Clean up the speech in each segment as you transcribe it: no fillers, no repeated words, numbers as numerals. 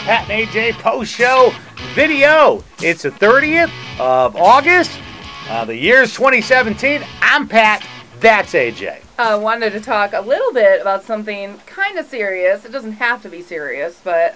Pat and AJ post-show video. It's the 30th of August. The year's 2017. I'm Pat. That's AJ. I wanted to talk a little bit about something kind of serious. It doesn't have to be serious, but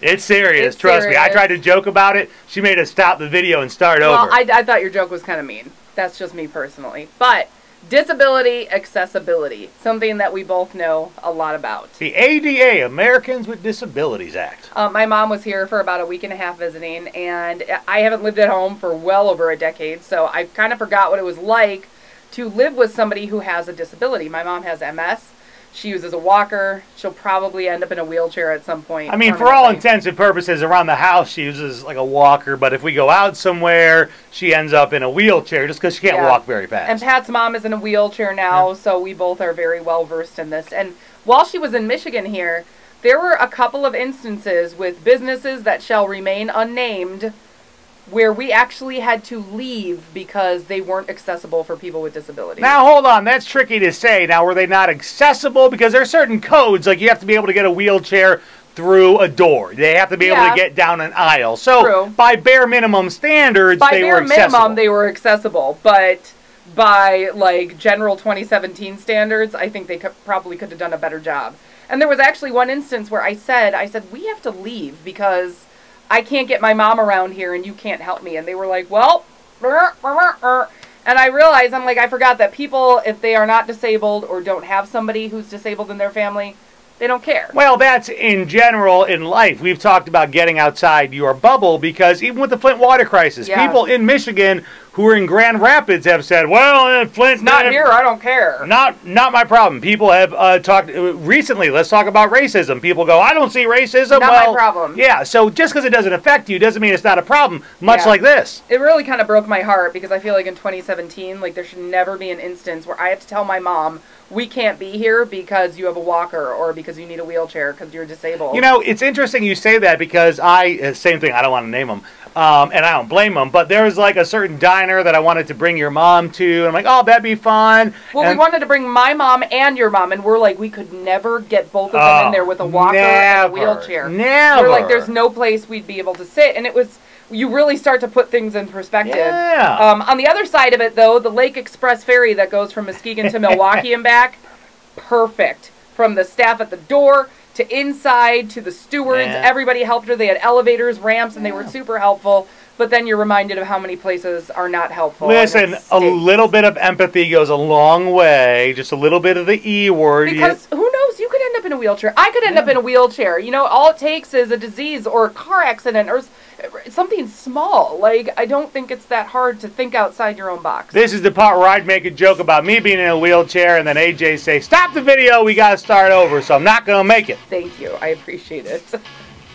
it's serious. Trust me. I tried to joke about it. She made us stop the video and start over. Well, I thought your joke was kind of mean. That's just me personally. But disability accessibility, something that we both know a lot about. The ADA, Americans with Disabilities Act. My mom was here for about a week and a half visiting, and I haven't lived at home for well over a decade, so I kind of forgot what it was like to live with somebody who has a disability. My mom has MS. She uses a walker. She'll probably end up in a wheelchair at some point. I mean, for all intents and purposes, around the house she uses like a walker, but if we go out somewhere, she ends up in a wheelchair just because she can't walk very fast. And Pat's mom is in a wheelchair now, so we both are very well versed in this. And while she was in Michigan here, there were a couple of instances with businesses that shall remain unnamed where we actually had to leave because they weren't accessible for people with disabilities. Now, hold on. That's tricky to say. Now, were they not accessible? Because there are certain codes, like you have to be able to get a wheelchair through a door. They have to be able to get down an aisle. So, by bare minimum standards, they were accessible. By bare minimum, they were accessible. But by, like, general 2017 standards, I think they probably could have done a better job. And there was actually one instance where I said, we have to leave because I can't get my mom around here and you can't help me. And they were like, well, and I realized, I forgot that people, if they are not disabled or don't have somebody who's disabled in their family, they don't care. Well, that's in general in life. We've talked about getting outside your bubble because even with the Flint water crisis, people in Michigan who are in Grand Rapids have said, well, Flint's not here, I don't care. Not my problem. People have talked recently, let's talk about racism. People go, I don't see racism. Not my problem. Yeah, so just because it doesn't affect you doesn't mean it's not a problem, much like this. It really kind of broke my heart because I feel like in 2017, there should never be an instance where I have to tell my mom, we can't be here because you have a walker or because you need a wheelchair because you're disabled. You know, it's interesting you say that because same thing, I don't want to name them, and I don't blame them, but there was like a certain diner that I wanted to bring your mom to, and I'm like, oh, that'd be fun. Well, we wanted to bring my mom and your mom, and we're like, we could never get both of them in there with a walker and a wheelchair. Never. We're like, there's no place we'd be able to sit, and it was... You really start to put things in perspective. Yeah. On the other side of it, though, the Lake Express ferry that goes from Muskegon to Milwaukee and back, perfect. From the staff at the door to inside to the stewards, everybody helped her. They had elevators, ramps, and they were super helpful. But then you're reminded of how many places are not helpful. Listen, a little bit of empathy goes a long way. Just a little bit of the E word. Because who knows? You could end up in a wheelchair. I could end up in a wheelchair. You know, all it takes is a disease or a car accident or something small. I don't think it's that hard to think outside your own box. This is the part where I'd make a joke about me being in a wheelchair and then AJ say, stop the video, we got to start over, so I'm not going to make it. Thank you. I appreciate it. A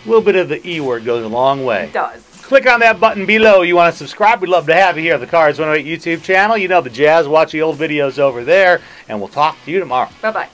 little bit of the E word goes a long way. It does. Click on that button below. You want to subscribe? We'd love to have you here at the Cars 108 YouTube channel. You know the jazz. Watch the old videos over there, and we'll talk to you tomorrow. Bye-bye.